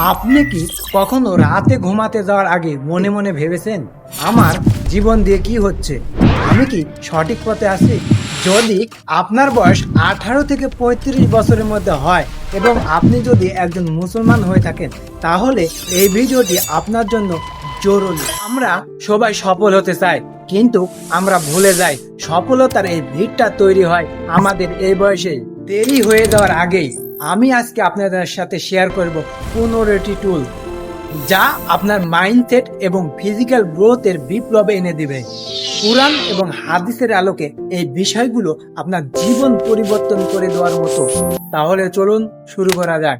আপনি কি কখনো রাতে ঘুমাতে যাওয়ার আগে মনে মনে ভেবেছেন আমার জীবন দিয়ে কি হচ্ছে, আমি কি সঠিক পথে আছি? যদি আপনার বয়স 18 থেকে 35 বছরের মধ্যে হয় এবং আপনি যদি একজন মুসলমান হয়ে থাকেন, তাহলে এই ভিডিওটি আপনার জন্য জরুরি। আমরা সবাই সফল হতে চাই, কিন্তু আমরা ভুলে যাই সফলতার এই ভিড়টা তৈরি হয় আমাদের এই বয়সে দেরি হয়ে যাওয়ার আগেই। আমি আজকে আপনাদের সাথে শেয়ার করব 15টি টুল, যা আপনার মাইন্ডসেট এবং ফিজিক্যাল গ্রোথের বিপ্লব এনে দিবে। কুরআন এবং হাদিসের আলোকে এই বিষয়গুলো আপনার জীবন পরিবর্তন করে দেওয়ার মতো। তাহলে চলুন শুরু করা যাক।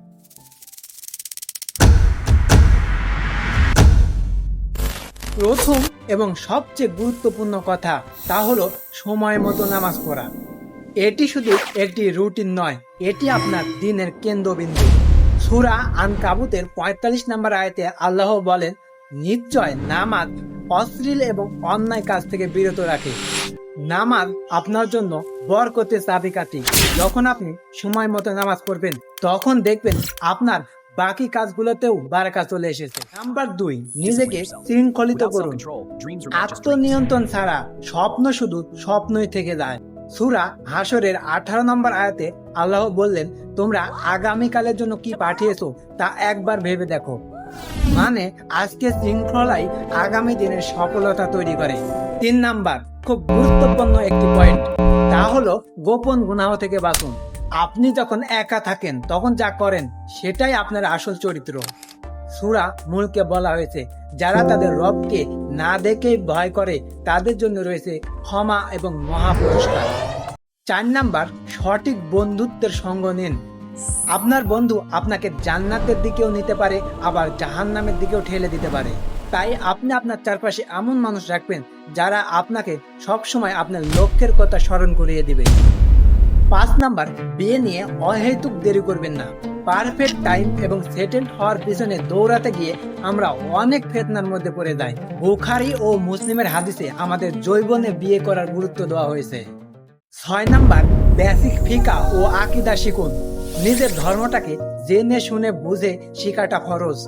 প্রথম এবং সবচেয়ে গুরুত্বপূর্ণ কথা তা হলো সময় মতো নামাজ পড়া। এটি শুধু একটি রুটিন নয়, এটি আপনার দিনের কেন্দ্রবিন্দু। সূরা আনকাবুতের 45 নম্বর আয়াতে আল্লাহ বলেন, নিশ্চয় নামাজ অশ্লীল এবং অন্যায় কাজ থেকে বিরত রাখে। নামাজ আপনার জন্য বরকতের চাবিকাঠি। যখন আপনি সময় মতো নামাজ পড়বেন, তখন দেখবেন আপনার বাকি কাজগুলোতেও বারাকা চলে এসেছে। নাম্বার 2, নিজেকে শৃঙ্খলিত করুন। আত্মনিয়ন্ত্রণ ছাড়া স্বপ্ন শুধু স্বপ্নই থেকে যায়। সূরা হাশরের 18 নম্বর আয়াতে আল্লাহ বললেন, তোমরা আগামীকালের জন্য কি পাঠিয়েছো তা একবার ভেবে দেখো। মানে আজকে শৃঙ্খলাই আগামী দিনের সফলতা তৈরি করে। 3 নাম্বার, খুব গুরুত্বপূর্ণ একটি পয়েন্ট, তা হলো গোপন গুনাহ থেকে বাঁচুন। আপনি যখন একা থাকেন তখন যা করেন সেটাই আপনার আসল চরিত্র। সূরা মুলকে বলা হয়েছে, যারা তাদের রবকে না দেখেই ভয় করে তাদের জন্য রয়েছে ক্ষমা এবং মহা পুরস্কার। 4 নাম্বার, সঠিক বন্ধুত্বের সঙ্গ নিন। আপনার বন্ধু আপনাকে জান্নাতের দিকেও নিতে পারে, আবার জাহান্নামের দিকেও ঠেলে দিতে পারে। তাই আপনি আপনার চারপাশে এমন মানুষ রাখবেন যারা আপনাকে সবসময় আপনার লক্ষ্যের কথা স্মরণ করিয়ে দিবে। 5 নাম্বার, বিয়ে নিয়ে অহেতুক দেরি করবেন না। পারফেক্ট টাইম এবং সেটেলড হওয়ার পিছনে দৌড়াতে গিয়ে আমরা অনেক ফিতনার মধ্যে পড়ে যাই। বুখারী ও মুসলিমের হাদিসে আমাদের যৌবনে বিয়ে করার গুরুত্ব দেওয়া হয়েছে। 6 নাম্বার, বেসিক ফিকা ও আকীদা শিখুন। নিজের ধর্মটাকে জেনে শুনে বুঝে শেখাটা ফরজ।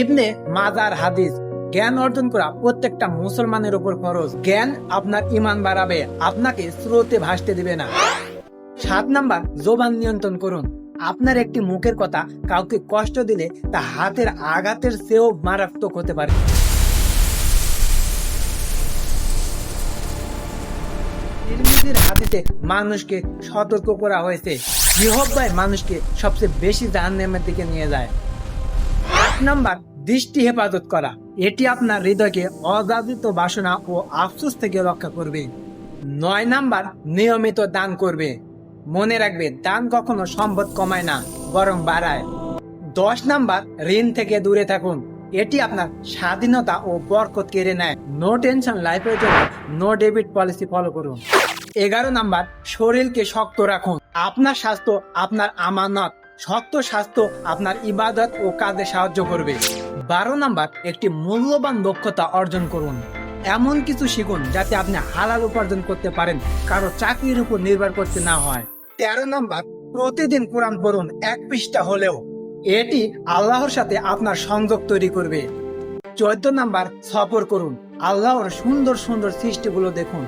ইবনে মাজার হাদিস, জ্ঞান অর্জন করা প্রত্যেকটা মুসলমানের উপর ফরজ। জ্ঞান আপনার ঈমান বাড়াবে, আপনাকে স্রোতে ভাসতে দিবে না। 7 নাম্বার, জবান নিয়ন্ত্রণ করুন। আপনার একটি মুখের কথা কাউকে কষ্ট দিলে তা হাতের আঘাতের চেয়েও মারাত্মক হতে পারে। তিরমিজির হাদিসে মানুষকে সতর্ক করা হয়েছে, জিহ্বায় মানুষকে সবচেয়ে বেশি জাহান্নামের দিকে নিয়ে যায়। 8 নাম্বার, দৃষ্টি হেফাজত করা। এটি আপনার হৃদয়কে অযাচিত বাসনা ও আফসোস থেকে রক্ষা করবে। 9 নাম্বার, নিয়মিত দান করবে। মনে রাখবে, দান কখনো সম্পদ কমায় না, বরং বাড়ায়। 10 নাম্বার, ঋণ থেকে দূরে থাকুন। এটি আপনার স্বাধীনতা ও বরকত কেড়ে নেয়। নো টেনশন লাইফের জন্য নো ডেবিট পলিসি ফলো করুন। 11 নাম্বার, শরীরকে শক্ত রাখুন। আপনার স্বাস্থ্য আপনার আমানত। শক্ত স্বাস্থ্য আপনার ইবাদত ও কাজে সাহায্য করবে। 12 নাম্বার, একটি মূল্যবান দক্ষতা অর্জন করুন। এমন কিছু শিখুন যাতে আপনি হালাল উপার্জন করতে পারেন, কারো চাকরির উপর নির্ভর করতে না হয়। 13 নাম্বার, প্রতিদিন কোরআন পড়ুন, 1 পৃষ্ঠা হলেও। এটি আল্লাহর সাথে আপনার সংযোগ তৈরি করবে। 14 নাম্বার, সফর করুন। আল্লাহর সুন্দর সুন্দর সৃষ্টিগুলো দেখুন,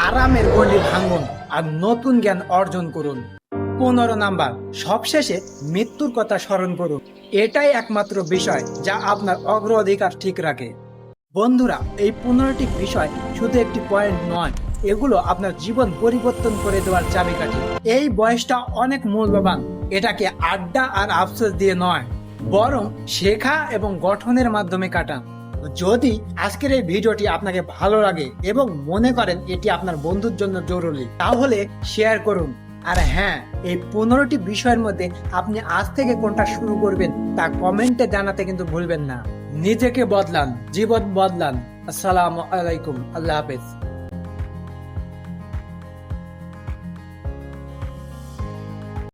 আরামের গণ্ডি ভাঙুন আর নতুন জ্ঞান অর্জন করুন। 15 নাম্বার, সবশেষে মৃত্যুর কথা স্মরণ করুন। এটাই একমাত্র বিষয় যা আপনার অগ্রাধিকার ঠিক রাখে। বন্ধুরা, এই 15টি বিষয় শুধু একটি পয়েন্ট নয়, এগুলো আপনার জীবন পরিবর্তন করে দেওয়ার চাবিকাঠি। এই বয়সটা অনেক মূল্যবান, এটাকে আড্ডা আর আফসোস দিয়ে নয়, বরং শেখা এবং গঠনের মাধ্যমে কাটান। যদি আজকের এই ভিডিওটি আপনাকে ভালো লাগে এবং মনে করেন এটি আপনার বন্ধুর জন্য জরুরি, তাহলে শেয়ার করুন। আর হ্যাঁ, এই 15টি বিষয়ের মধ্যে আপনি আজ থেকে কোনটা শুরু করবেন তা কমেন্টে জানাতে কিন্তু ভুলবেন না। নিজেকে বদলান, জীবন বদলান। আসসালামু আলাইকুম, আল্লাহ হাফেজ।